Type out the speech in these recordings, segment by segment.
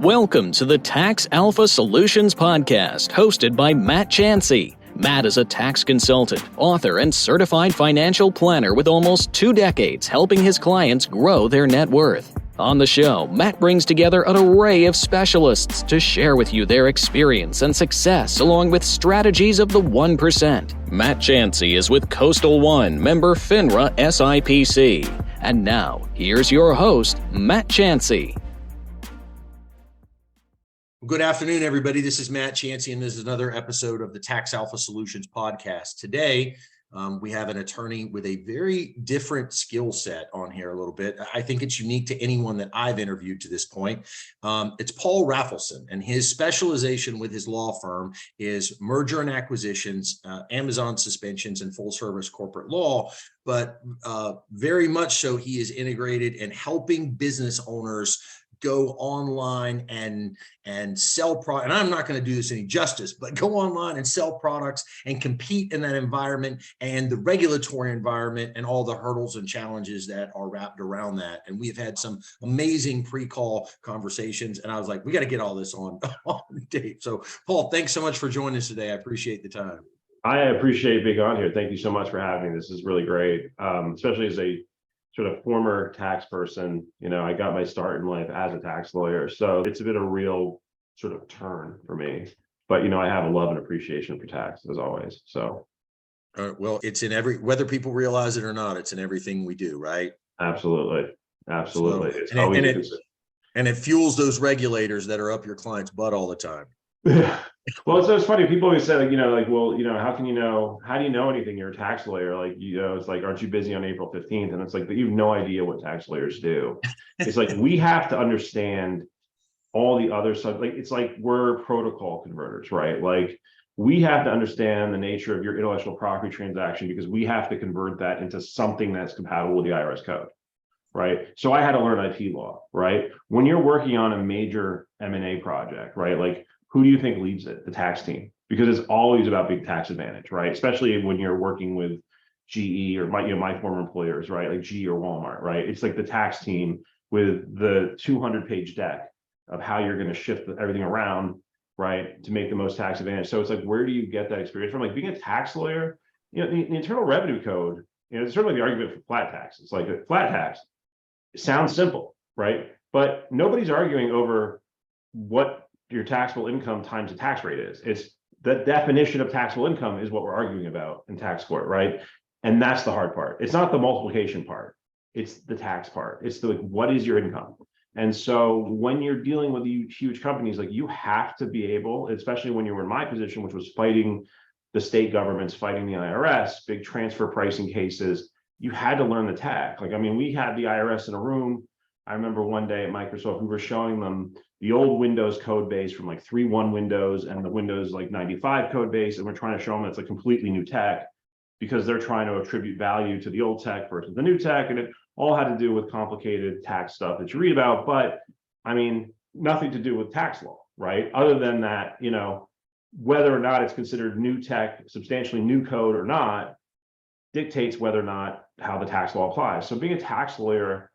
Welcome to the Tax Alpha Solutions podcast, hosted by Matt Chansey. Matt is a tax consultant, author, and certified financial planner with almost 2 decades helping his clients grow their net worth. On the show, Matt brings together an array of specialists to share with you their experience and success along with strategies of the 1%. Matt Chansey is with Coastal One, member FINRA SIPC. And now, here's your host, Matt Chansey. Good afternoon, everybody. This is Matt Chansey, and this is another episode of the Tax Alpha Solutions podcast. Today, we have an attorney with a very different skill set on here a little bit. I think it's unique to anyone that I've interviewed to this point. It's Paul Rafelson, and his specialization with his law firm is merger and acquisitions, Amazon suspensions, and full service corporate law. But very much so, he is integrated in helping business owners go online and sell products. And I'm not going to do this any justice, but go online and sell products and compete in that environment and the regulatory environment and all the hurdles and challenges that are wrapped around that. And we've had some amazing pre-call conversations. And I was like, we got to get all this on tape. So Paul, thanks so much for joining us today. I appreciate the time. I appreciate being on here. Thank you so much for having me. This is really great, especially as a sort of former tax person. You know, I got my start in life as a tax lawyer, so it's been a real sort of turn for me. But you know, I have a love and appreciation for tax as always. So, well, it's in whether people realize it or not, it's in everything we do, right? Absolutely. So, and it fuels those regulators that are up your client's butt all the time. Well, it's funny. People always say, well, how do you know anything? You're a tax lawyer. Like, it's like, aren't you busy on April 15th? And it's like, but you have no idea what tax lawyers do. It's like, we have to understand all the other stuff. Like, it's like, we're protocol converters, right? Like, we have to understand the nature of your intellectual property transaction because we have to convert that into something that's compatible with the IRS code. Right. So I had to learn IP law, right? When you're working on a major M&A project, right? Like, who do you think leads it? The tax team, because it's always about big tax advantage, right? Especially when you're working with GE or my former employers, right? Like GE or Walmart, right? It's like the tax team with the 200-page deck of how you're going to shift everything around, right, to make the most tax advantage. So it's like, where do you get that experience from? Like being a tax lawyer, the Internal Revenue Code, it's certainly the argument for flat tax. It's like a flat tax. It sounds simple, right? But nobody's arguing over what your taxable income times the tax rate is. It's the definition of taxable income is what we're arguing about in tax court, right? And that's the hard part. It's not the multiplication part. It's the tax part. It's the, what is your income? And so when you're dealing with huge companies, like you have to be able, especially when you were in my position, which was fighting the state governments, fighting the IRS, big transfer pricing cases, you had to learn the tech. Like, I mean, we had the IRS in a room. I remember one day at Microsoft, we were showing them the old Windows code base from like 3.1 Windows and the Windows like 95 code base. And we're trying to show them it's a completely new tech because they're trying to attribute value to the old tech versus the new tech. And it all had to do with complicated tax stuff that you read about. But I mean, nothing to do with tax law, right? Other than that, whether or not it's considered new tech, substantially new code or not, dictates whether or not how the tax law applies. So being a tax lawyer,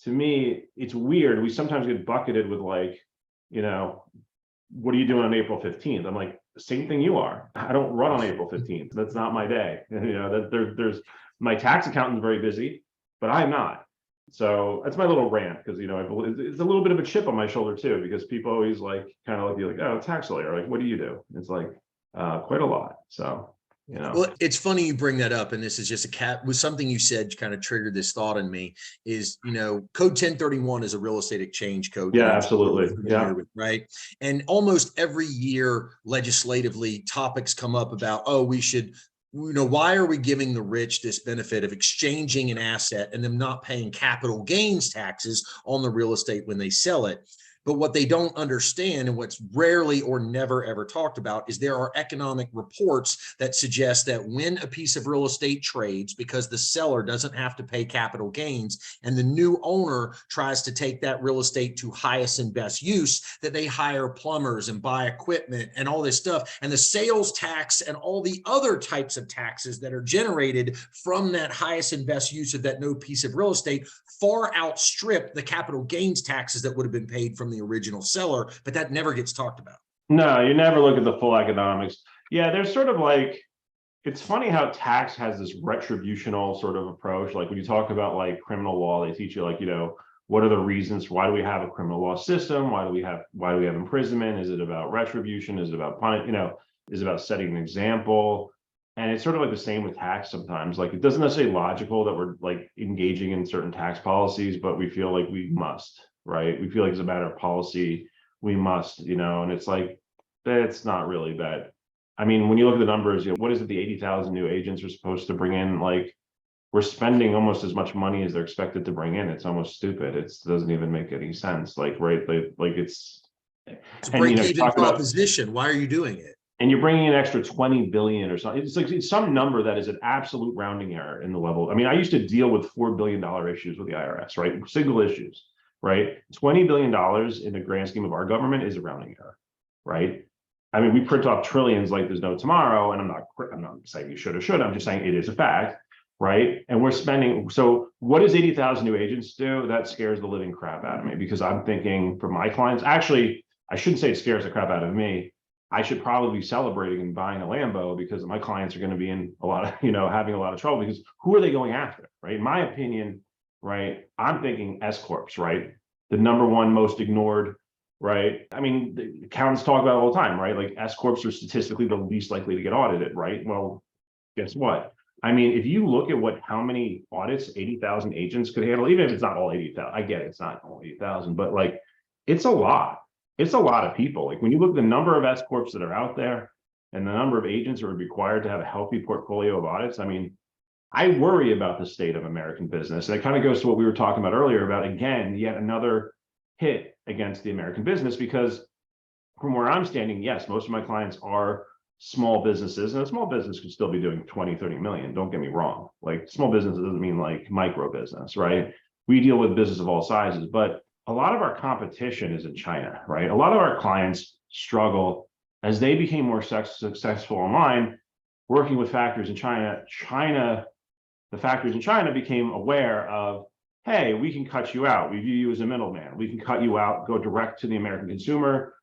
to me, it's weird. We sometimes get bucketed with like, what are you doing on April 15th? I'm like, the same thing you are. I don't run on April 15th. That's not my day. There's my tax accountant's very busy, but I'm not. So that's my little rant because, it's a little bit of a chip on my shoulder too, because people always like, kind of like, oh, tax lawyer, like, what do you do? It's like quite a lot. So. Well, it's funny you bring that up, and this is just was something you said kind of triggered this thought in me. Is Code 1031 is a real estate exchange code. Yeah, absolutely. Yeah, right. And almost every year, legislatively, topics come up about, we should. Why are we giving the rich this benefit of exchanging an asset and them not paying capital gains taxes on the real estate when they sell it? But what they don't understand and what's rarely or never ever talked about is there are economic reports that suggest that when a piece of real estate trades, because the seller doesn't have to pay capital gains and the new owner tries to take that real estate to highest and best use, that they hire plumbers and buy equipment and all this stuff. And the sales tax and all the other types of taxes that are generated from that highest and best use of that new piece of real estate far outstrip the capital gains taxes that would have been paid from the the original seller, but that never gets talked about. No, you never look at the full economics. Yeah, there's sort of like, it's funny how tax has this retributional sort of approach. Like when you talk about like criminal law, they teach you like, what are the reasons? Why do we have a criminal law system? Why do we have imprisonment? Is it about retribution? Is it about is it about setting an example? And it's sort of like the same with tax sometimes. Like it doesn't necessarily logical that we're like engaging in certain tax policies, but we feel like we must, right? We feel like it's a matter of policy. We must, and it's like, that's not really that. I mean, when you look at the numbers, what is it? The 80,000 new agents are supposed to bring in, like, we're spending almost as much money as they're expected to bring in. It's almost stupid. It doesn't even make any sense. Like, right? Like it's a break-even proposition. Why are you doing it? And you're bringing an extra 20 billion or something. It's like it's some number that is an absolute rounding error in the level. I mean, I used to deal with $4 billion issues with the IRS, right? Single issues, right? $20 billion in the grand scheme of our government is a rounding error, right? I mean, we print off trillions like there's no tomorrow, and I'm not saying you should or should. I'm just saying it is a fact, right? And we're spending. So, what does 80,000 new agents do? That scares the living crap out of me because I'm thinking for my clients. Actually, I shouldn't say it scares the crap out of me. I should probably be celebrating and buying a Lambo because my clients are going to be in a lot of, having a lot of trouble because who are they going after, right? In my opinion, right? I'm thinking S corps, right? The number one most ignored. Right. I mean, the accountants talk about it all the time, right? Like S corps are statistically the least likely to get audited, right? Well, guess what? I mean, if you look at how many audits 80,000 agents could handle, even if it's not all 80,000, I get it, it's not all 80,000, but like, it's a lot. It's a lot of people. Like when you look at the number of S corps that are out there and the number of agents who are required to have a healthy portfolio of audits, I mean, I worry about the state of American business. And it kind of goes to what we were talking about earlier about, again, yet another hit against the American business, because from where I'm standing, yes, most of my clients are small businesses, and a small business could still be doing 20, 30 million. Don't get me wrong. Like small business doesn't mean like micro business, right? We deal with business of all sizes, but a lot of our competition is in China, right? A lot of our clients struggle as they became more successful online, working with factories in China. The factories in China became aware of, hey, we can cut you out. We view you as a middleman. We can cut you out, go direct to the American consumer,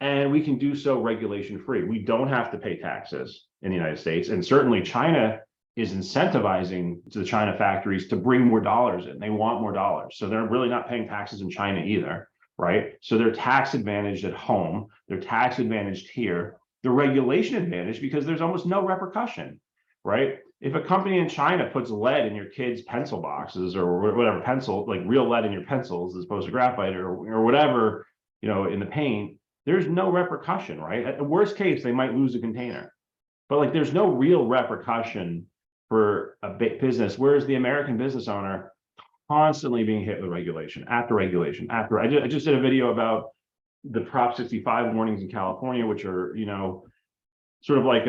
and we can do so regulation-free. We don't have to pay taxes in the United States. And certainly China is incentivizing to the China factories to bring more dollars in. They want more dollars. So they're really not paying taxes in China either, right? So they're tax advantaged at home. They're tax advantaged here. They're regulation advantaged because there's almost no repercussion, right? If a company in China puts lead in your kids' pencil boxes or whatever, pencil, like real lead in your pencils as opposed to graphite or whatever, in the paint, there's no repercussion, right? At the worst case, they might lose a container, but like there's no real repercussion for a big business, whereas the American business owner constantly being hit with regulation after regulation after. I just did a video about the Prop 65 warnings in California, which are, sort of like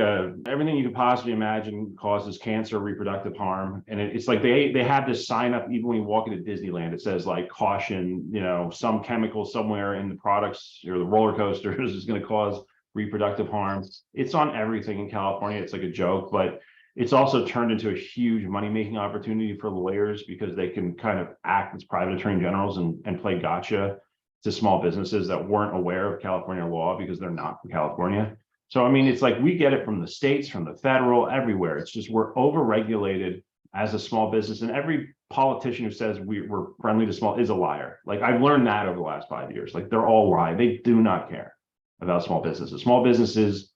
everything you could possibly imagine causes cancer, reproductive harm. And it's like they have this sign up even when you walk into Disneyland. It says like caution, some chemical somewhere in the products or the roller coasters is going to cause reproductive harm. It's on everything in California. It's like a joke, but it's also turned into a huge money-making opportunity for lawyers because they can kind of act as private attorney generals and play gotcha to small businesses that weren't aware of California law because they're not from California. So, I mean, it's like we get it from the states, from the federal, everywhere. It's just we're overregulated as a small business. And every politician who says we're friendly to small is a liar. Like I've learned that over the last 5 years. Like they're all lying. They do not care about small businesses. Small businesses,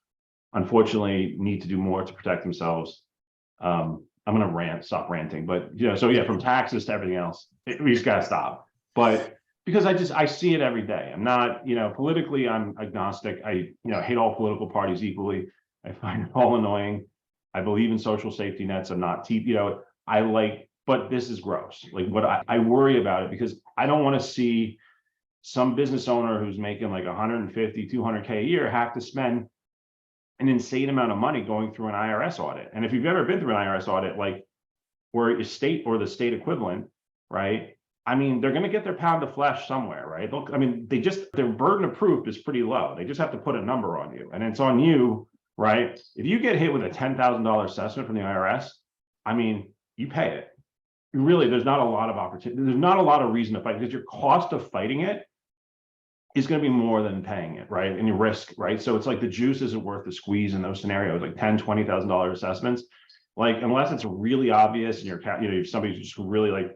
unfortunately, need to do more to protect themselves. I'm going to stop ranting. But, so yeah, from taxes to everything else, we just got to stop. But because I see it every day. I'm not, politically, I'm agnostic. I, hate all political parties equally. I find it all annoying. I believe in social safety nets. I'm not, but this is gross. Like what I worry about it because I don't want to see some business owner who's making like 150, 200K a year have to spend an insane amount of money going through an IRS audit. And if you've ever been through an IRS audit, like or a state or the state equivalent, right? I mean, they're going to get their pound of flesh somewhere, right? Their burden of proof is pretty low. They just have to put a number on you, and it's on you, right? If you get hit with a $10,000 assessment from the IRS, I mean, you pay it. Really, there's not a lot of opportunity. There's not a lot of reason to fight because your cost of fighting it is going to be more than paying it, right? And you risk, right? So it's like the juice isn't worth the squeeze in those scenarios, like $10,000, $20,000 assessments. Like, unless it's really obvious and you're, if somebody's just really like,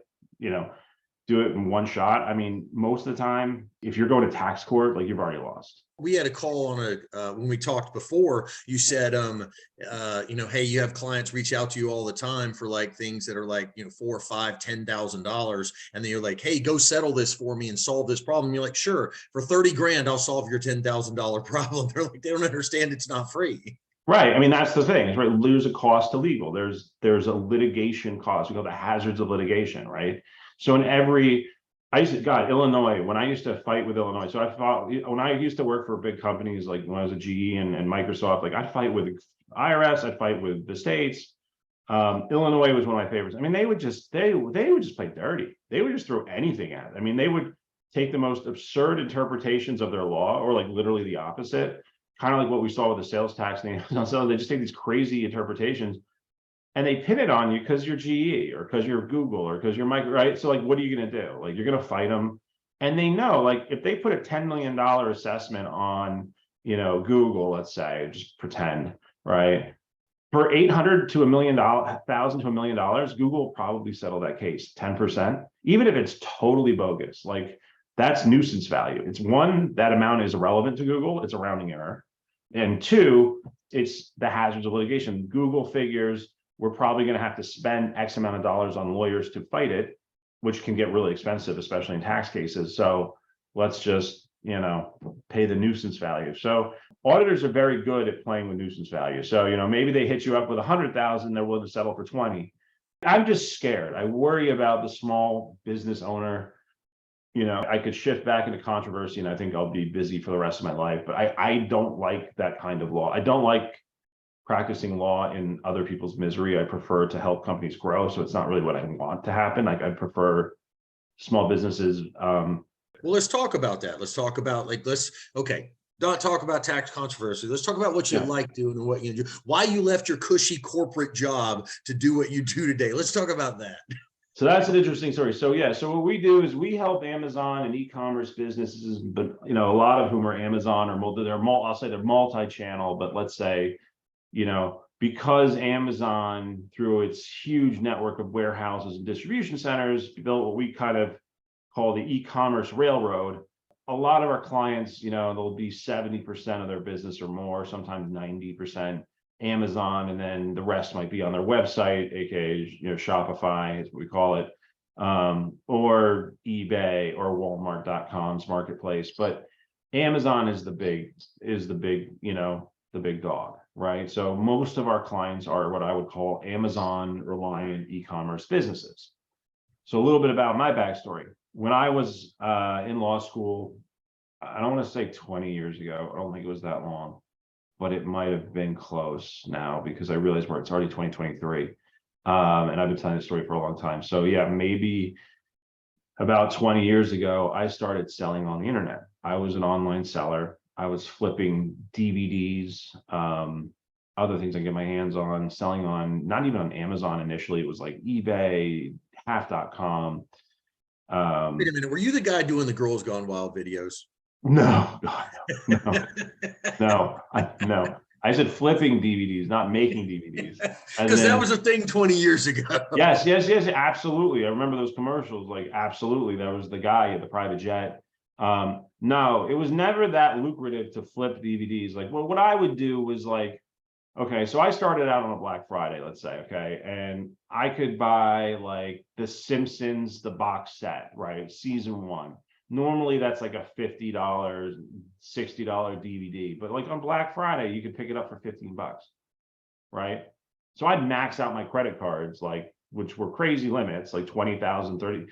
do it in one shot. I mean, most of the time, if you're going to tax court, like, you've already lost. We had a call on when we talked before, you said, hey, you have clients reach out to you all the time for like things that are like, $4 or $5, $10,000. And then you're like, hey, go settle this for me and solve this problem. You're like, sure, for 30 grand, I'll solve your $10,000 problem. They're like, they don't understand it's not free. Right. I mean, that's the thing, right? There's a cost to legal. There's a litigation cost. We call the hazards of litigation, right? So Illinois, when I used to fight with Illinois, so I fought, when I used to work for big companies, like when I was at GE and Microsoft, like I'd fight with IRS, I'd fight with the states. Illinois was one of my favorites. I mean, they would just play dirty. They would just throw anything at it. I mean, they would take the most absurd interpretations of their law, or like literally the opposite, kind of like what we saw with the sales tax thing. So they just take these crazy interpretations and they pin it on you because you're GE or because you're Google or because you're Micro, right? So like, what are you going to do? Like, you're going to fight them. And they know, like, if they put a $10 million assessment on, Google, let's say, just pretend, right? For $800 to $1 million, $1,000 to $1 million, Google will probably settle that case 10%, even if it's totally bogus. Like, that's nuisance value. It's one, that amount is irrelevant to Google. It's a rounding error. And two, it's the hazards of litigation. Google figures we're probably going to have to spend X amount of dollars on lawyers to fight it, which can get really expensive, especially in tax cases. So let's just, pay the nuisance value. So auditors are very good at playing with nuisance value. So, maybe they hit you up with 100,000, they're willing to settle for 20. I'm just scared. I worry about the small business owner. I could shift back into controversy and I think I'll be busy for the rest of my life, but I don't like that kind of law. I don't like practicing law in other people's misery. I prefer to help companies grow. So it's not really what I want to happen. Like, I prefer small businesses. Well, let's talk about that. Let's talk about not talk about tax controversy. Let's talk about what you like doing and what you do, why you left your cushy corporate job to do what you do today. Let's talk about that. So that's an interesting story. So what we do is we help Amazon and e-commerce businesses, but a lot of whom are Amazon or I'll say they're multi-channel, but let's say, because Amazon, through its huge network of warehouses and distribution centers, built what we kind of call the e-commerce railroad. A lot of our clients, there'll be 70% of their business or more, sometimes 90% Amazon, and then the rest might be on their website, aka Shopify is what we call it, or eBay or Walmart.com's marketplace. But Amazon is the big dog, right? So most of our clients are what I would call Amazon reliant e-commerce businesses. So a little bit about my backstory. When I was in law school, I don't want to say 20 years ago, I don't think it was that long, but it might have been close now because I realized it's already 2023. And I've been telling this story for a long time. So yeah, maybe about 20 years ago, I started selling on the internet. I was an online seller. I was flipping DVDs, other things I get my hands on, selling on, not even on Amazon initially. It was like eBay, half.com. Wait a minute. Were you the guy doing the Girls Gone Wild videos? No. I said flipping DVDs, not making DVDs. Because that was a thing 20 years ago. Yes, absolutely. I remember those commercials, like absolutely. That was the guy at the private jet. No, it was never that lucrative to flip DVDs. Like, well, what I would do was like, okay, so I started out on a Black Friday, let's say, okay, and I could buy like The Simpsons, the box set, right, season 1. Normally that's like a $50, $60 DVD, but like on Black Friday, you could pick it up for $15, right? So I'd max out my credit cards, like, which were crazy limits, like 20,000, 30,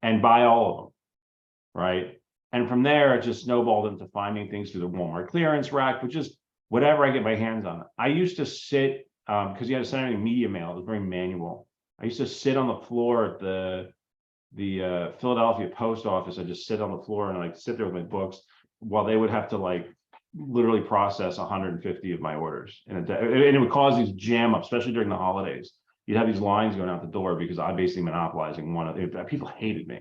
and buy all of them, right? And from there, it just snowballed into finding things through the Walmart clearance rack, but just whatever I get my hands on. I used to sit, because you had to send everything media mail, it was very manual. I used to sit on the floor at the Philadelphia post office. I just sit on the floor and like sit there with my books while they would have to like literally process 150 of my orders in a day. And it would cause these jam ups, especially during the holidays. You'd have these lines going out the door because I basically monopolizing one of the people hated me.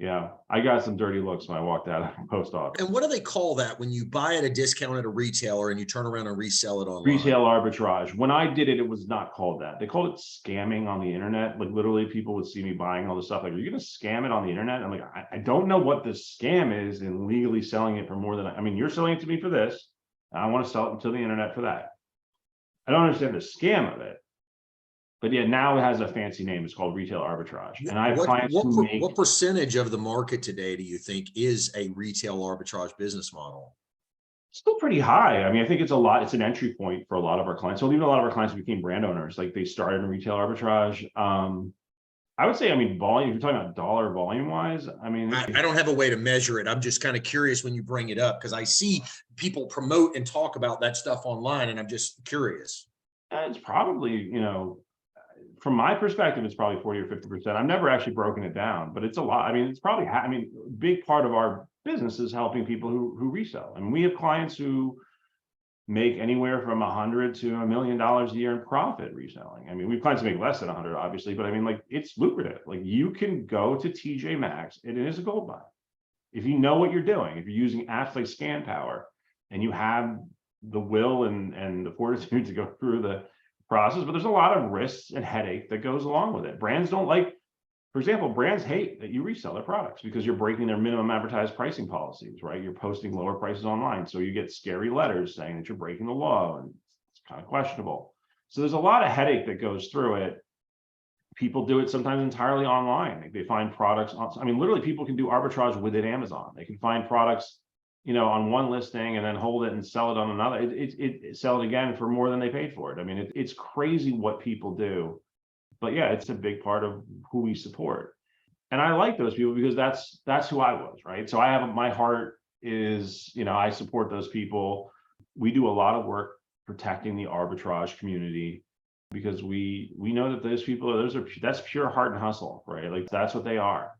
Yeah, I got some dirty looks when I walked out of the post office. And what do they call that when you buy at a discount at a retailer and you turn around and resell it online? Retail arbitrage. When I did it, it was not called that. They called it scamming on the internet. Like literally people would see me buying all this stuff. Like, are you going to scam it on the internet? I'm like, I don't know what the scam is in legally selling it for more than, I mean, you're selling it to me for this. And I want to sell it to the internet for that. I don't understand the scam of it. But yeah, now it has a fancy name. It's called retail arbitrage. And I have clients who make. What percentage of the market today do you think is a retail arbitrage business model? Still pretty high. I mean, I think it's a lot. It's an entry point for a lot of our clients. So even a lot of our clients became brand owners. Like they started in retail arbitrage. I would say, I mean, volume, if you're talking about dollar volume wise, I mean, I don't have a way to measure it. I'm just kind of curious when you bring it up because I see people promote and talk about that stuff online, and I'm just curious. it's probably, from my perspective, it's probably 40 or 50%. I've never actually broken it down, but it's a lot. I mean, it's probably, a big part of our business is helping people who resell. I mean, we have clients who make anywhere from $100 to $1 million a year in profit reselling. I mean, we have clients who make less than 100, obviously, but I mean, like, it's lucrative. Like, you can go to TJ Maxx, and it is a gold mine. If you know what you're doing, if you're using apps like Scan Power, and you have the will and the fortitude to go through the process, but there's a lot of risks and headache that goes along with it. Brands don't like, for example, brands hate that you resell their products because you're breaking their minimum advertised pricing policies, right? You're posting lower prices online. So you get scary letters saying that you're breaking the law, and it's kind of questionable. So there's a lot of headache that goes through it. People do it sometimes entirely online. Like they find products I mean, literally people can do arbitrage within Amazon. They can find products, on one listing and then hold it and sell it on another. It sell it again for more than they paid for it. I mean, it's crazy what people do. But yeah, it's a big part of who we support. And I like those people because that's who I was, right? So I have, my heart is, I support those people. We do a lot of work protecting the arbitrage community because we know that those people, that's pure heart and hustle, right? Like that's what they are.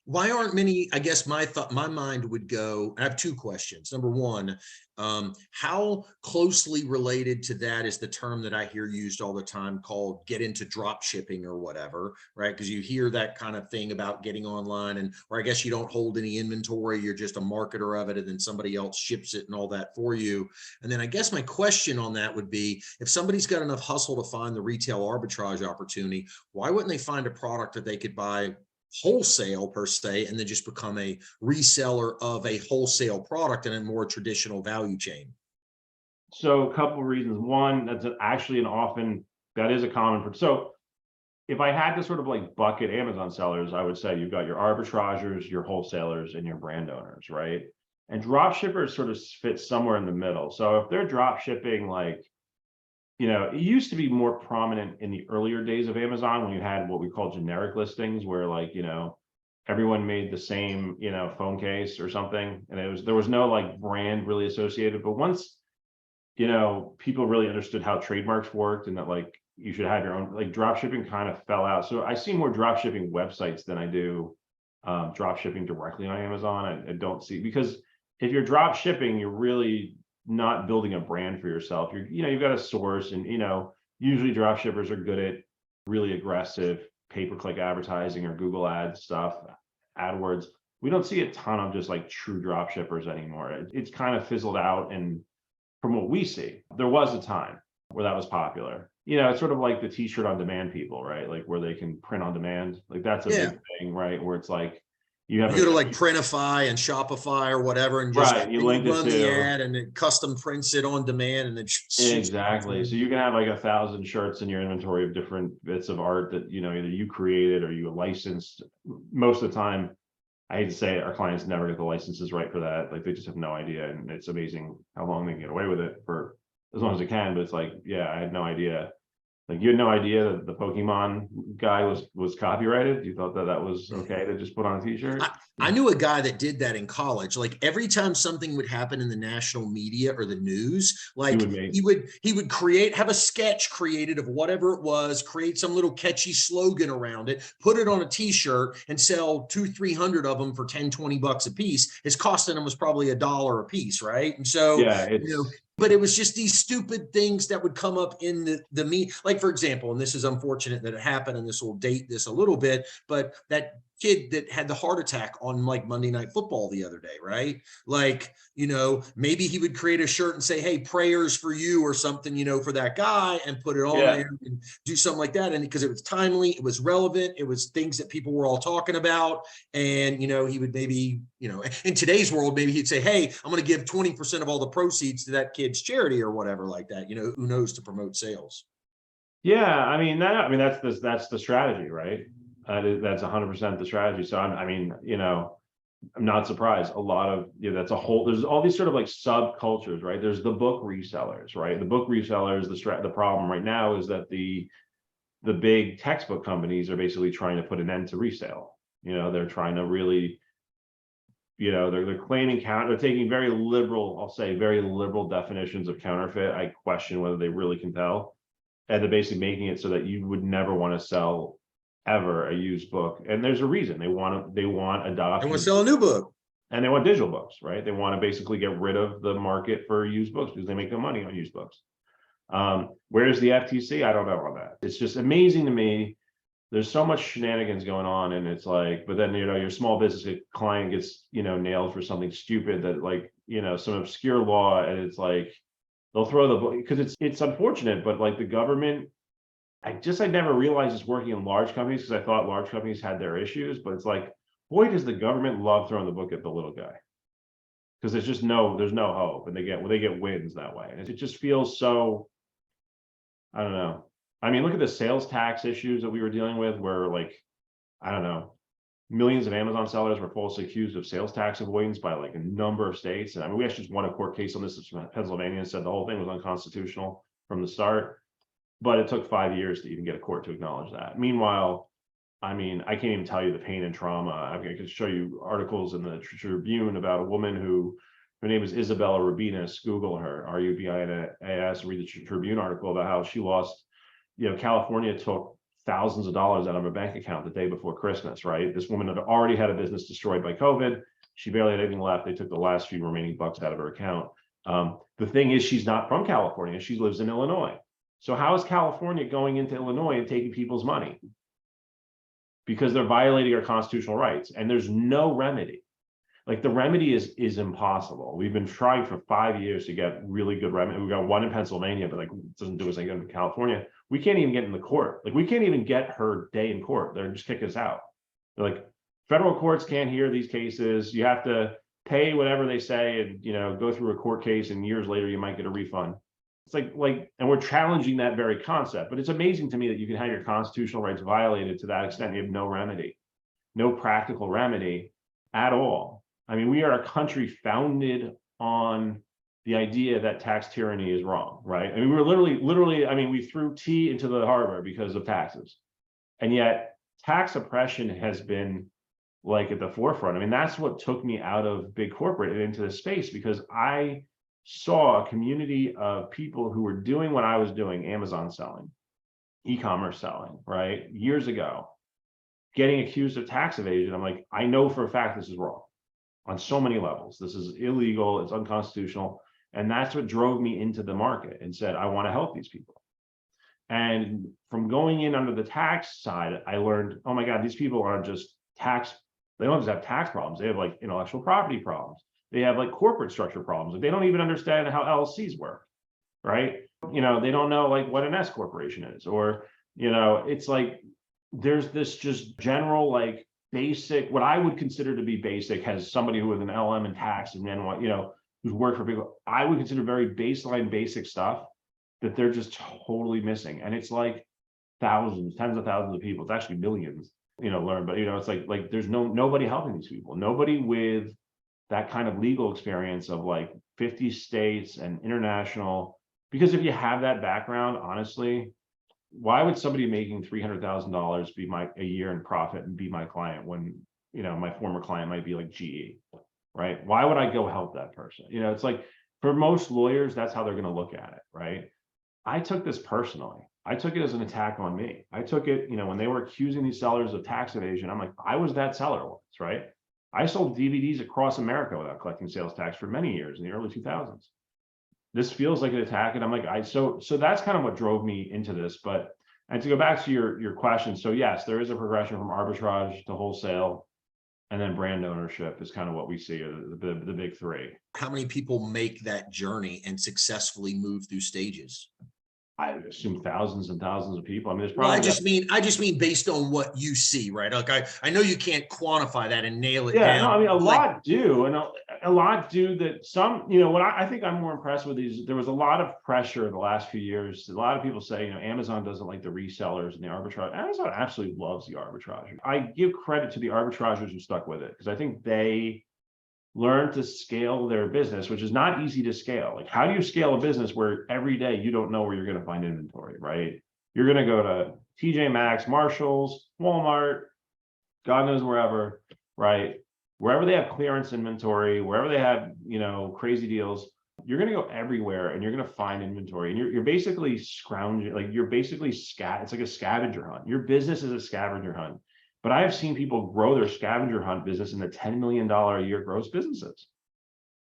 Why aren't many, I guess my mind would go, I have two questions. Number one, how closely related to that is the term that I hear used all the time called get into drop shipping or whatever, right? Because you hear that kind of thing about getting online or I guess you don't hold any inventory, you're just a marketer of it and then somebody else ships it and all that for you. And then I guess my question on that would be, if somebody's got enough hustle to find the retail arbitrage opportunity, why wouldn't they find a product that they could buy wholesale per se, and then just become a reseller of a wholesale product in a more traditional value chain? So a couple of reasons. One, that's actually that is a common. So if I had to sort of like bucket Amazon sellers, I would say you've got your arbitragers, your wholesalers, and your brand owners, right? And drop shippers sort of fit somewhere in the middle. So if they're drop shipping, like, it used to be more prominent in the earlier days of Amazon when you had what we call generic listings, where like, everyone made the same, phone case or something. And there was no like brand really associated. But once, people really understood how trademarks worked and that like you should have your own, like drop shipping kind of fell out. So I see more drop shipping websites than I do drop shipping directly on Amazon. I don't see, because if you're drop shipping, you're really not building a brand for yourself. You've got a source, and usually drop shippers are good at really aggressive pay-per-click advertising or Google Ads stuff, AdWords. We don't see a ton of just like true drop shippers anymore. It's kind of fizzled out, and from what we see, there was a time where that was popular. It's sort of like the t-shirt on demand people, right? Like where they can print on demand. Like that's a big thing, right? Where it's like you go to like Printify and Shopify or whatever, and just right, you link run it to the ad and it custom prints it on demand, and then exactly. So you can have like 1,000 shirts in your inventory of different bits of art that either you created or you licensed. Most of the time, I hate to say it, our clients never get the licenses right for that. Like they just have no idea, and it's amazing how long they can get away with it for as long as they can. But it's like, yeah, I had no idea. Like you had no idea that the Pokemon guy was copyrighted. You thought that was okay to just put on a t-shirt? I knew a guy that did that in college. Like every time something would happen in the national media or the news, like he would have a sketch created of whatever it was, create some little catchy slogan around it, put it on a t-shirt and sell 200-300 of them for $10-20 a piece. His cost in them was probably $1 a piece, right? And so yeah, but it was just these stupid things that would come up in the meet. Like, for example, and this is unfortunate that it happened, and this will date this a little bit, but that kid that had the heart attack on like Monday Night Football the other day, right? Like, maybe he would create a shirt and say, hey, prayers for you or something, for that guy, and put it on there and do something like that. And because it was timely, it was relevant, it was things that people were all talking about. And, he would maybe, in today's world, maybe he'd say, hey, I'm going to give 20% of all the proceeds to that kid's charity or whatever like that, who knows, to promote sales. Yeah. That's the strategy, right? That's 100% the strategy. So I'm not surprised. A lot of, there's all these sort of like subcultures, right? There's the book resellers, right? The book resellers, the problem right now is that the big textbook companies are basically trying to put an end to resale. They're trying to really, they're claiming they're taking very liberal, I'll say very liberal definitions of counterfeit. I question whether they really can tell. And they're basically making it so that you would never want to sell ever a used book. And there's a reason. They want adoption. They want to sell a new book. And they want digital books, right? They want to basically get rid of the market for used books because they make no money on used books. Where's the FTC? I don't know on that. It's just amazing to me. There's so much shenanigans going on, and it's like, but then, your small business client gets, nailed for something stupid that, like, some obscure law, and it's like, they'll throw the book, because it's unfortunate, but like the government, I never realized it's working in large companies, because I thought large companies had their issues, but it's like, boy, does the government love throwing the book at the little guy, because there's no hope, and they get wins that way. And it just feels so, I don't know. Look at the sales tax issues that we were dealing with, where, like, I don't know, millions of Amazon sellers were falsely accused of sales tax avoidance by like a number of states. And we actually just won a court case on this in Pennsylvania and said the whole thing was unconstitutional from the start. But it took 5 years to even get a court to acknowledge that. Meanwhile, I can't even tell you the pain and trauma. I could show you articles in the Tribune about a woman her name is Isabella Rubinas. Google her, Rubinas, read the Tribune article about how she lost, California took thousands of dollars out of her bank account the day before Christmas, right? This woman had already had a business destroyed by COVID. She barely had anything left. They took the last few remaining bucks out of her account. The thing is, she's not from California. She lives in Illinois. So how is California going into Illinois and taking people's money? Because they're violating our constitutional rights, and there's no remedy. Like, the remedy is impossible. We've been trying for 5 years to get really good remedy. We've got one in Pennsylvania, but like, it doesn't do us any good in California. We can't even get in the court. Like, we can't even get her day in court. They're just kicking us out. They're like, federal courts can't hear these cases. You have to pay whatever they say and, go through a court case, and years later you might get a refund. It's like, and we're challenging that very concept. But it's amazing to me that you can have your constitutional rights violated to that extent. You have no remedy, no practical remedy at all. We are a country founded on the idea that tax tyranny is wrong, right? We were literally, we threw tea into the harbor because of taxes. And yet tax oppression has been like at the forefront. That's what took me out of big corporate and into this space, because I saw a community of people who were doing what I was doing, Amazon selling, e-commerce selling, right? Years ago, getting accused of tax evasion. I'm like, I know for a fact this is wrong on so many levels. This is illegal, it's unconstitutional. And that's what drove me into the market and said, I want to help these people. And from going in under the tax side, I learned, oh my God, these people aren't just they don't just have tax problems. They have like intellectual property problems. They have like corporate structure problems. They don't even understand how LLCs work, right? They don't know like what an S corporation is, or, it's like, there's this just general, like, basic, what I would consider to be basic, has somebody who was an LM in tax and then who's worked for people, I would consider very baseline, basic stuff that they're just totally missing. And it's like thousands, tens of thousands of people. It's actually millions, learn, but it's like there's nobody helping these people, nobody with that kind of legal experience of like 50 states and international. Because if you have that background, honestly, why would somebody making $300,000 be a year in profit and be my client when, my former client might be like GE, right? Why would I go help that person? It's like, for most lawyers, that's how they're going to look at it, right? I took this personally. I took it as an attack on me. I took it, when they were accusing these sellers of tax evasion, I'm like, I was that seller once, right? I sold DVDs across America without collecting sales tax for many years in the early 2000s. This feels like an attack. And I'm like, so that's kind of what drove me into this. But And to go back to your question, so yes, there is a progression from arbitrage to wholesale, and then brand ownership is kind of what we see are the big three. How many people make that journey and successfully move through stages? I assume thousands and thousands of people. I mean, there's Well, probably I just mean based on what you see, right? Like I know you can't quantify that and nail it yeah, down. no, I mean a like, lot do, and a lot do that. Some, you know, what I think I'm more impressed with is there was a lot of pressure in the last few years. A lot of people say, you know, Amazon doesn't like the resellers and the arbitrage. Amazon absolutely loves the arbitrage. I give credit to the arbitragers who stuck with it because I think they learn to scale their business, which is not easy to scale. Like, how do you scale a business where every day you don't know where you're going to find inventory, right? You're going to go to TJ Maxx, Marshalls, Walmart, God knows wherever, right? Wherever they have clearance inventory, wherever they have, you know, crazy deals, you're going to go everywhere and you're going to find inventory. And you're basically scrounging, like you're basically it's like a scavenger hunt. Your business is a scavenger hunt. But I have seen people grow their scavenger hunt business into $10 million a year gross businesses.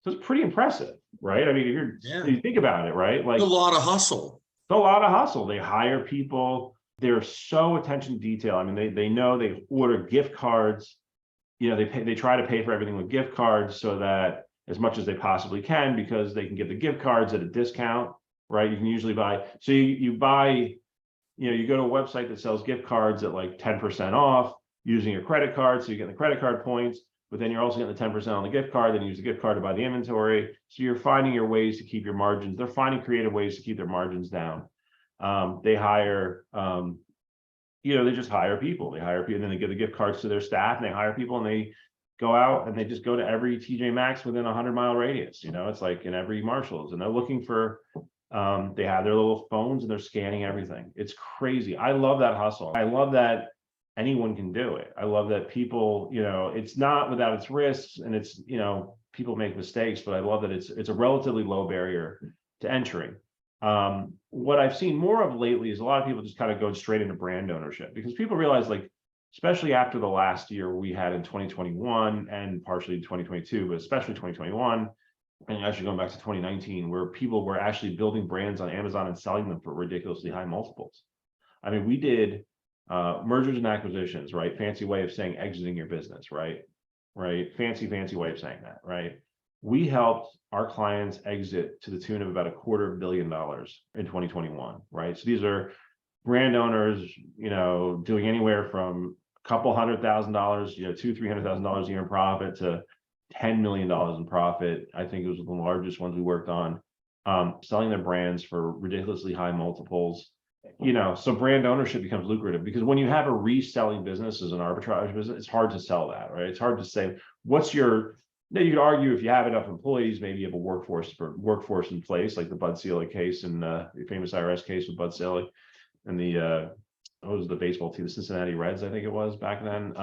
So it's pretty impressive, right? I mean, if you think about it, right? Like, a lot of hustle. It's a lot of hustle. They hire people. They're so attention to detail. I mean, they know they order gift cards. You know, they try to pay for everything with gift cards so that as much as they possibly can, because they can get the gift cards at a discount, right? You can usually buy. So you buy, you know, you go to a website that sells gift cards at like 10% off using your credit card. So you get the credit card points, but then you're also getting the 10% on the gift card. Then you use the gift card to buy the inventory. So you're finding your ways to keep your margins. They're finding creative ways to keep their margins down. They hire, you know, they just hire people. They hire people, and then they give the gift cards to their staff, and they hire people, and they go out and they just go to every TJ Maxx within a 100-mile radius. You know, it's like in every Marshalls, and they're looking for. They have their little phones and they're scanning everything. It's crazy. I love that hustle. I love that anyone can do it. I love that people, you know, it's not without its risks, and it's, you know, people make mistakes, but I love that it's a relatively low barrier to entry. What I've seen more of lately is a lot of people just kind of go straight into brand ownership because people realize, like, especially after the last year we had in 2021 and partially in 2022, but especially 2021, and actually going back to 2019, where people were actually building brands on Amazon and selling them for ridiculously high multiples. I mean, we did mergers and acquisitions, right? Fancy way of saying exiting your business, right? Fancy way of saying that, right? We helped our clients exit to the tune of about $250 million in 2021, right? So these are brand owners, you know, doing anywhere from a couple $100,000, you know, $200,000-$300,000 a year in profit to $10 million in profit. I think it was the largest ones we worked on, selling their brands for ridiculously high multiples. You know, so brand ownership becomes lucrative because when you have a reselling business as an arbitrage business, it's hard to sell that, right? It's hard to say what's your. Now you could argue if you have enough employees, maybe you have a workforce in place, like the Bud Selig case and the famous IRS case with Bud Selig and the what was the baseball team, the Cincinnati Reds, I think it was back then.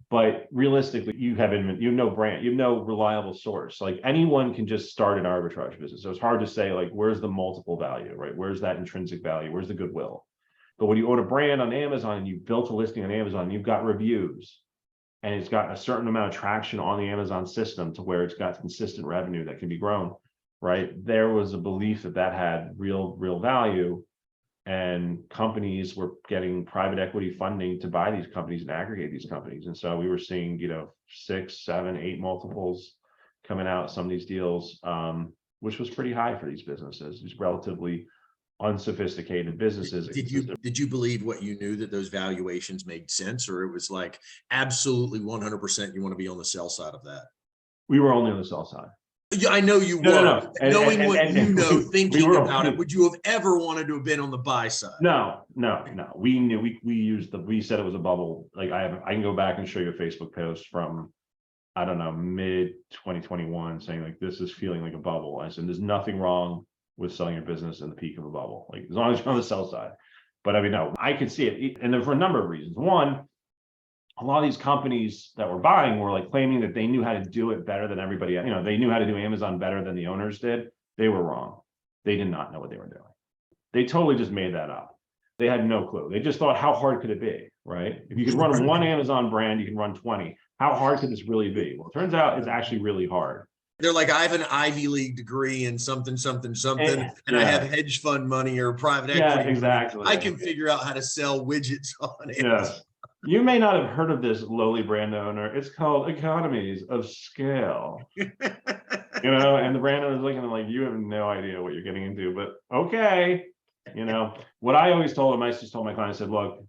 But realistically, you have no brand, you have no reliable source. Like anyone can just start an arbitrage business. So it's hard to say, like, where's the multiple value, right? Where's that intrinsic value? Where's the goodwill? But when you own a brand on Amazon and you built a listing on Amazon, you've got reviews and it's got a certain amount of traction on the Amazon system to where it's got consistent revenue that can be grown, right? There was a belief that had real value. And companies were getting private equity funding to buy these companies and aggregate these companies. And so we were seeing, you know, 6, 7, 8 multiples coming out some of these deals, which was pretty high for these businesses, these relatively unsophisticated businesses. Did you believe what you knew, that those valuations made sense, or it was like absolutely 100% you want to be on the sell side of that? We were only on the sell side. Yeah, I know you were. No. Knowing what you know, thinking about it, would you have ever wanted to have been on the buy side? No. We knew we said it was a bubble. Like I can go back and show you a Facebook post from, I don't know, mid 2021 saying like, this is feeling like a bubble. I said, there's nothing wrong with selling your business in the peak of a bubble, like as long as you're on the sell side. But I mean, no, I could see it. And then for a number of reasons. One, a lot of these companies that were buying were like claiming that they knew how to do it better than everybody. You know, they knew how to do Amazon better than the owners did. They were wrong. They did not know what they were doing. They totally just made that up. They had no clue. They just thought, how hard could it be, right? If you could run 1 Amazon brand, you can run 20. How hard could this really be? Well, it turns out it's actually really hard. They're like, I have an Ivy League degree in something, something, something, and I have hedge fund money or private equity money. I can figure out how to sell widgets on it. Yes. You may not have heard of this lowly brand owner. It's called economies of scale. And the brand owner is looking at like, you have no idea what you're getting into, but okay. What I always told them, I just told my clients, I said, look,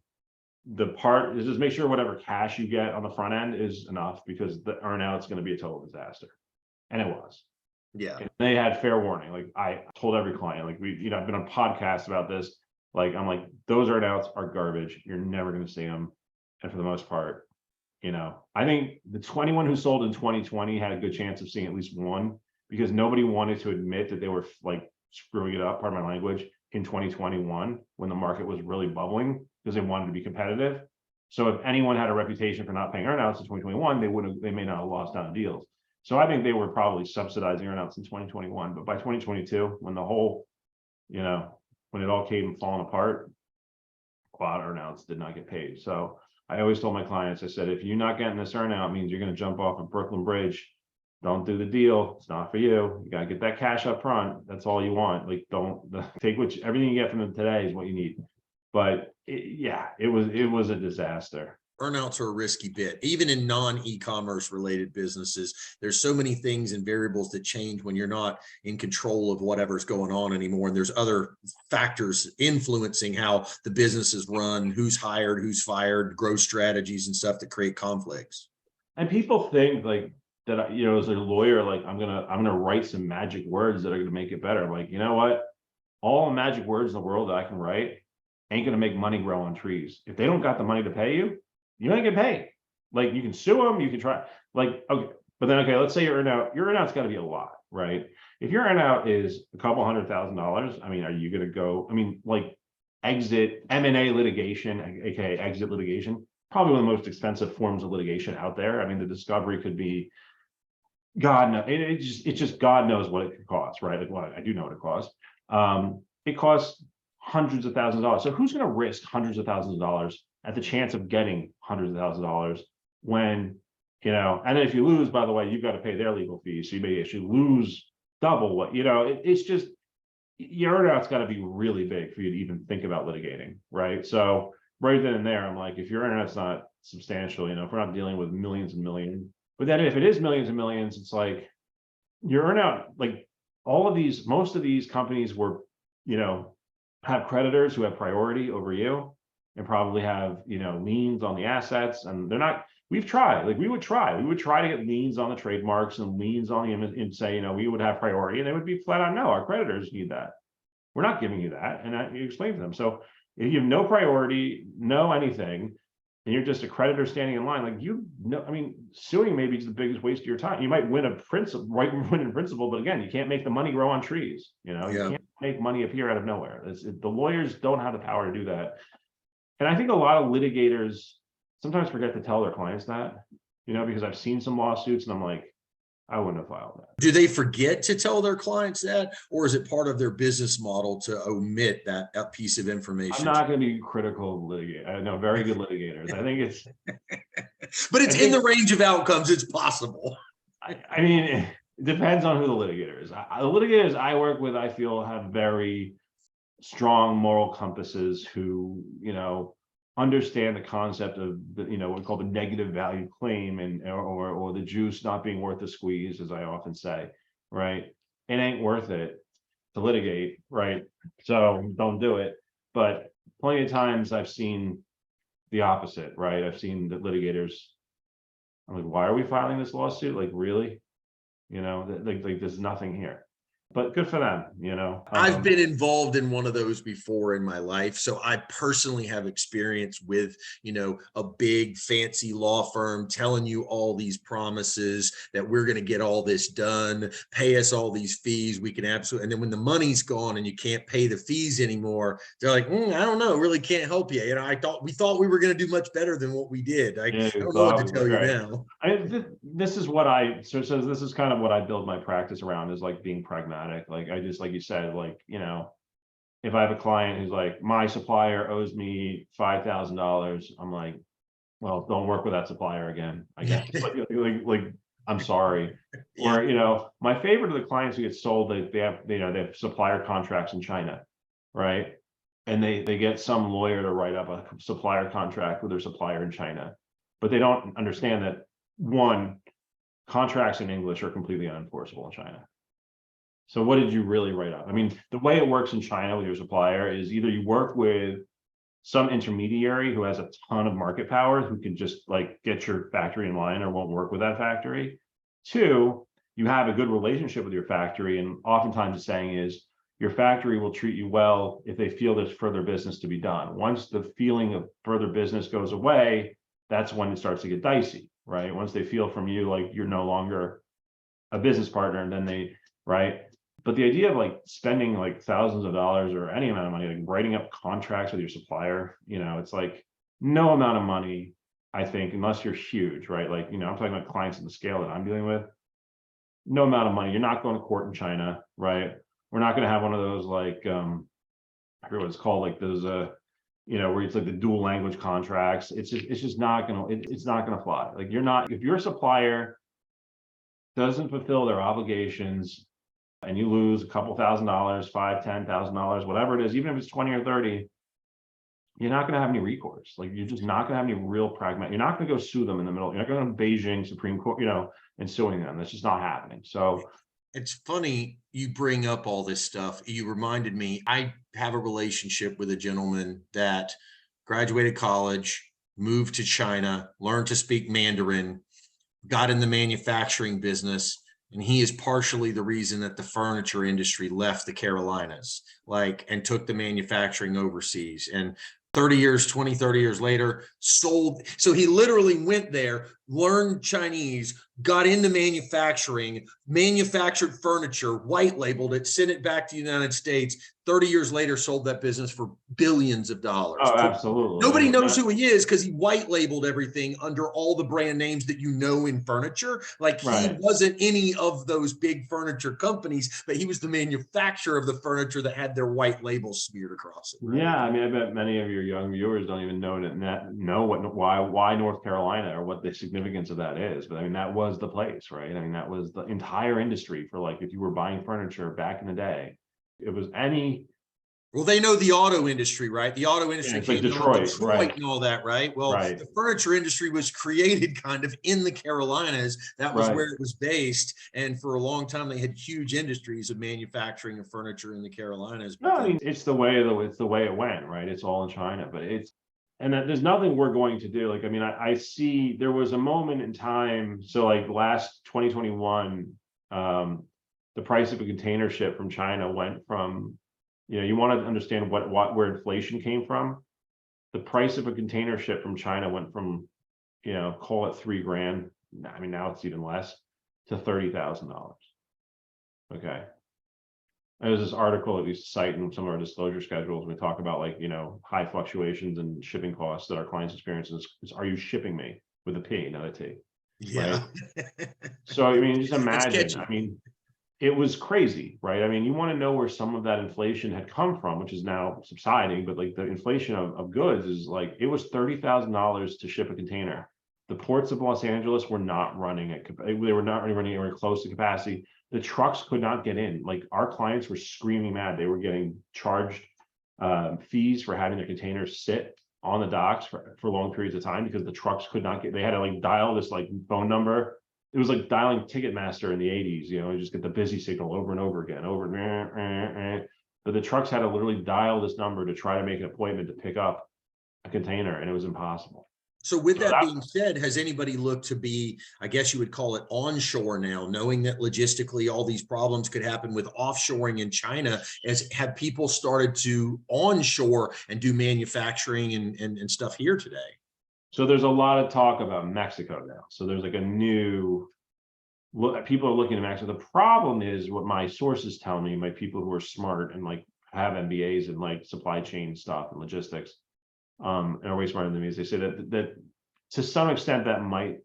the part is just make sure whatever cash you get on the front end is enough, because the earnout's going to be a total disaster. And it was. Yeah. And they had fair warning. Like I told every client, like I've been on podcasts about this. Like, I'm like, those earnouts are garbage. You're never going to see them. And for the most part, I think the 21 who sold in 2020 had a good chance of seeing at least one, because nobody wanted to admit that they were like screwing it up, pardon my language, in 2021 when the market was really bubbling, because they wanted to be competitive. So if anyone had a reputation for not paying earnouts in 2021, they may not have lost out on deals. So I think they were probably subsidizing earnouts in 2021, but by 2022, when the whole, when it all came falling apart, a lot of earnouts did not get paid. So I always told my clients, I said, if you're not getting this earnout, it means you're going to jump off of Brooklyn Bridge. Don't do the deal. It's not for you. You got to get that cash up front. That's all you want. Like, don't take everything you get from them today is what you need. But it was a disaster. Earnouts are a risky bit, even in non-e-commerce related businesses. There's so many things and variables that change when you're not in control of whatever's going on anymore. And there's other factors influencing how the business is run, who's hired, who's fired, growth strategies and stuff that create conflicts. And people think like that, as a lawyer, like I'm gonna write some magic words that are gonna make it better. Like, you know what? All the magic words in the world that I can write ain't gonna make money grow on trees. If they don't got the money to pay you, you ain't get paid. Like, you can sue them, you can try, like, okay, but then, okay, let's say your earnout's got to be a lot, right? If your earnout is a couple $100,000, I mean, are you going to go, like exit M&A litigation, aka exit litigation, probably one of the most expensive forms of litigation out there. I mean, the discovery could be, God knows, it's just God knows what it could cost, right? Like, well, I do know what it costs. It costs hundreds of thousands of dollars. So who's going to risk hundreds of thousands of dollars at the chance of getting hundreds of thousands of dollars when, and if you lose, by the way, you've got to pay their legal fees. So you may actually lose double what, it's just, your earnout's got to be really big for you to even think about litigating, right? So right then and there, I'm like, if your earnout's not substantial, if we're not dealing with millions and millions, but then if it is millions and millions, it's like your earnout, like most of these companies were, have creditors who have priority over you, and probably have, liens on the assets, and they're not, we would try to get liens on the trademarks and liens on the image and say, we would have priority, and they would be flat out, no, our creditors need that. We're not giving you that. And you explain to them. So if you have no priority, no anything, and you're just a creditor standing in line, like, suing maybe is the biggest waste of your time. You might win in principle, but again, you can't make the money grow on trees. You can't make money appear out of nowhere. The lawyers don't have the power to do that. And I think a lot of litigators sometimes forget to tell their clients that, because I've seen some lawsuits and I'm like, I wouldn't have filed that. Do they forget to tell their clients that, or is it part of their business model to omit that piece of information? I'm not going to be critical of litigators. I know very good litigators. I think it's, but it's in the range of outcomes. It's possible. I mean, it depends on who the litigator is. The litigators I work with, I feel, have very strong moral compasses who, understand the concept of what we call the negative value claim, and or the juice not being worth the squeeze, as I often say, right? It ain't worth it to litigate, right? So don't do it. But plenty of times I've seen the opposite, right? I've seen the litigators, I'm like, why are we filing this lawsuit? Like, really? Like there's nothing here. But good for them, I've been involved in one of those before in my life. So I personally have experience with, a big fancy law firm telling you all these promises that we're going to get all this done, pay us all these fees. We can absolutely. And then when the money's gone and you can't pay the fees anymore, they're like, I don't know, really can't help you. We thought we were going to do much better than what we did. I don't know what to tell you now. This is what so this is kind of what I build my practice around, is like being pragmatic. Like, I just, like you said, like, if I have a client who's like, my supplier owes me $5,000, I'm like, well, don't work with that supplier again, I guess. like, I'm sorry. Or, my favorite are the clients who get sold, they have supplier contracts in China, right? And they get some lawyer to write up a supplier contract with their supplier in China, but they don't understand that, one, contracts in English are completely unenforceable in China. So what did you really write up? I mean, the way it works in China with your supplier is either you work with some intermediary who has a ton of market power who can just like get your factory in line or won't work with that factory. Two, you have a good relationship with your factory, and oftentimes the saying is your factory will treat you well if they feel there's further business to be done. Once the feeling of further business goes away, that's when it starts to get dicey, right? Once they feel from you like you're no longer a business partner, and then they, right? But the idea of like spending like thousands of dollars or any amount of money, like writing up contracts with your supplier, it's like no amount of money, I think, unless you're huge, right? Like, I'm talking about clients in the scale that I'm dealing with, no amount of money. You're not going to court in China, right? We're not going to have one of those like, I forget what it's called, like those, where it's like the dual language contracts. It's just not going to, it's not going to fly. Like if your supplier doesn't fulfill their obligations, and you lose a couple $1,000, $5,000, $10,000, whatever it is, even if it's 20 or 30, you're not going to have any recourse. Like you're just not going to have any real pragmatic. You're not going to go sue them in the middle. You're not going to Beijing Supreme Court, and suing them. That's just not happening. So it's funny you bring up all this stuff. You reminded me, I have a relationship with a gentleman that graduated college, moved to China, learned to speak Mandarin, got in the manufacturing business. And he is partially the reason that the furniture industry left the Carolinas, and took the manufacturing overseas. And 30 years later, sold. So he literally went there, learned Chinese, got into manufacturing, manufactured furniture, white labeled it, sent it back to the United States. 30 years later, sold that business for billions of dollars. Oh, absolutely. Nobody knows who he is because he white labeled everything under all the brand names that in furniture. He wasn't any of those big furniture companies, but he was the manufacturer of the furniture that had their white labels smeared across it. Right? Yeah, I mean, I bet many of your young viewers don't even know why North Carolina or what the significance of that is. But I mean, that was the place, right? I mean, that was the entire industry for if you were buying furniture back in the day. It was well, they know the auto industry, right? The auto industry came Detroit, right? And all that, right? Well, the furniture industry was created kind of in the Carolinas. That was where it was based. And for a long time, they had huge industries of manufacturing of furniture in the Carolinas. No, I mean, it's the way it went, right? It's all in China, but there's nothing we're going to do. I see there was a moment in time. So last 2021, the price of a container ship from China went from, you want to understand where inflation came from. The price of a container ship from China went from, call it $3,000. I mean, now it's even less, to $30,000. Okay. There's this article that we cite in some of our disclosure schedules. We talk about high fluctuations in shipping costs that our clients experience. Are you shipping me, with a P, not a T? Yeah. Right? So I mean, just imagine. I mean, it was crazy, right? I mean, you want to know where some of that inflation had come from, which is now subsiding, but the inflation of goods is it was $30,000 to ship a container. The ports of Los Angeles were not running they were not running anywhere close to capacity. The trucks could not get in. Our clients were screaming mad. They were getting charged fees for having their containers sit on the docks for long periods of time because the trucks could not they had to dial this phone number. It was like dialing Ticketmaster in the 80s, you just get the busy signal over and over again, but the trucks had to literally dial this number to try to make an appointment to pick up a container, and it was impossible. So with that being said, has anybody looked to be, I guess you would call it onshore now, knowing that logistically all these problems could happen with offshoring in China? Have people started to onshore and do manufacturing and stuff here today? So there's a lot of talk about Mexico now. So there's a new look. People are looking at Mexico. The problem is what my sources tell me, my people who are smart and have MBAs in supply chain stuff and logistics, and are way smarter than me, is they say that to some extent that might,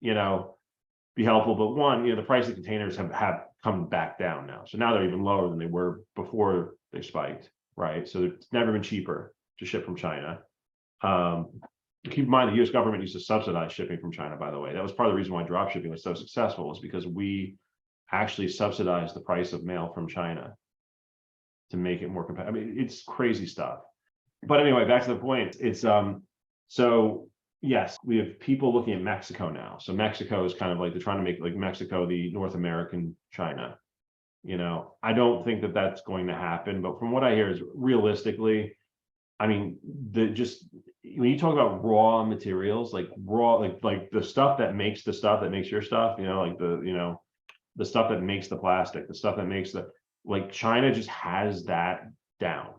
be helpful. But one, the price of containers have come back down now. So now they're even lower than they were before they spiked, right? So it's never been cheaper to ship from China. Keep in mind, the U.S. government used to subsidize shipping from China, by the way. That was part of the reason why drop shipping was so successful, is because we actually subsidize the price of mail from China to make it more competitive. I mean, it's crazy stuff. But anyway, back to the point. It's so yes, we have people looking at Mexico now. So Mexico is kind of like they're trying to make like Mexico the North American China. I don't think that that's going to happen. But from what I hear is realistically, I mean, just when you talk about raw materials, like raw, like the stuff that makes your stuff, like the stuff that makes the plastic, the stuff that makes like China just has that down.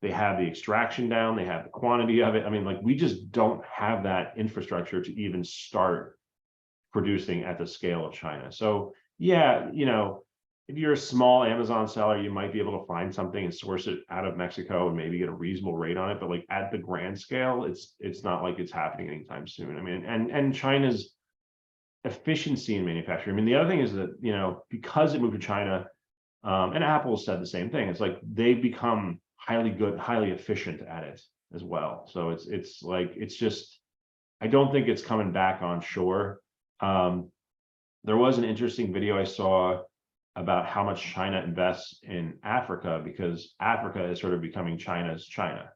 They have the extraction down, they have the quantity of it. I mean, like we just don't have that infrastructure to even start producing at the scale of China. So yeah, if you're a small Amazon seller, you might be able to find something and source it out of Mexico and maybe get a reasonable rate on it. But like at the grand scale, it's not like it's happening anytime soon. I mean, and China's efficiency in manufacturing. I mean, the other thing is that, because it moved to China, and Apple said the same thing. It's like they've become highly efficient at it as well. So it's just, I don't think it's coming back on shore. There was an interesting video I saw about how much China invests in Africa, because Africa is sort of becoming China's China,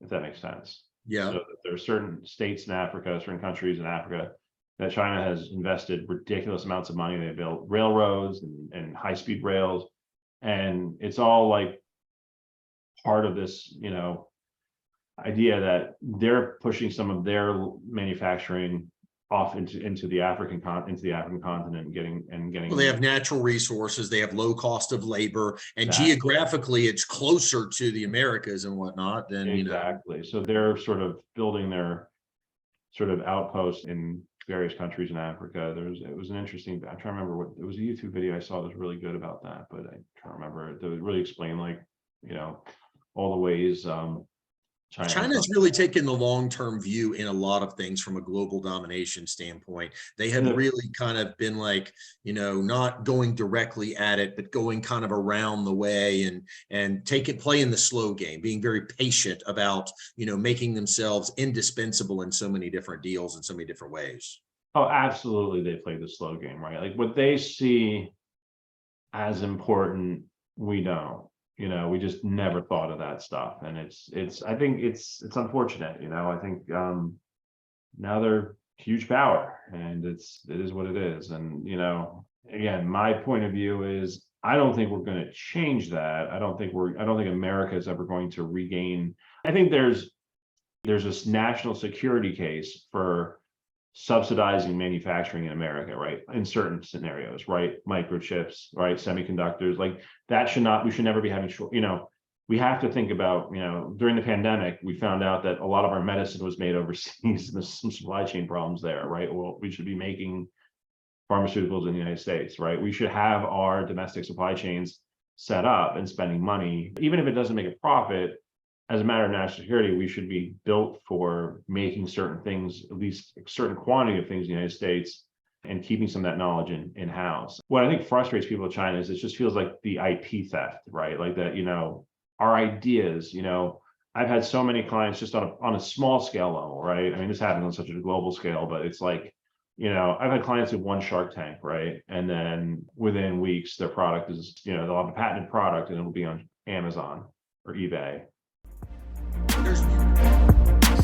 if that makes sense. Yeah. So there are certain states in Africa, certain countries in Africa that China has invested ridiculous amounts of money. They built railroads and high-speed rails, and it's all like part of this, idea that they're pushing some of their manufacturing off into the African continent and getting. Well, they have natural resources, they have low cost of labor, and geographically it's closer to the Americas and whatnot than exactly. So they're sort of building their sort of outposts in various countries in Africa. It was an interesting, I'm trying to remember it was a YouTube video I saw that was really good about that, but I can't remember it. That would really explain all the ways China's really taken the long-term view in a lot of things from a global domination standpoint. They have really kind of been like, not going directly at it, but going kind of around the way and playing the slow game, being very patient about, making themselves indispensable in so many different deals in so many different ways. Oh, absolutely. They play the slow game, right? Like what they see as important, we don't. We just never thought of that stuff, and I think it's unfortunate. I think now they're huge power, and it is what it is. And again, my point of view is I don't think we're going to change that. I don't think America is ever going to regain. I think there's this national security case for subsidizing manufacturing in America, right? In certain scenarios, right? Microchips, right? Semiconductors, like that we should never be having short, we have to think about, during the pandemic, we found out that a lot of our medicine was made overseas and there's some supply chain problems there, right? Well, we should be making pharmaceuticals in the United States, right? We should have our domestic supply chains set up and spending money, even if it doesn't make a profit. As a matter of national security, we should be built for making certain things, at least a certain quantity of things in the United States, and keeping some of that knowledge in-house. What I think frustrates people in China is it just feels like the IP theft, right? Like that, our ideas, I've had so many clients just on a small scale level, right? I mean, this happens on such a global scale, but it's like, I've had clients who've won Shark Tank, right? And then within weeks, their product is, they'll have a patented product and it'll be on Amazon or eBay.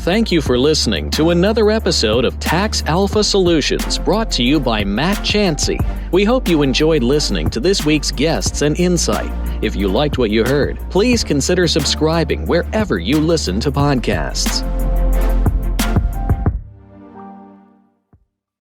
Thank you for listening to another episode of Tax Alpha Solutions, brought to you by Matt Chancey. We hope you enjoyed listening to this week's guests and insight. If you liked what you heard, please consider subscribing wherever you listen to podcasts.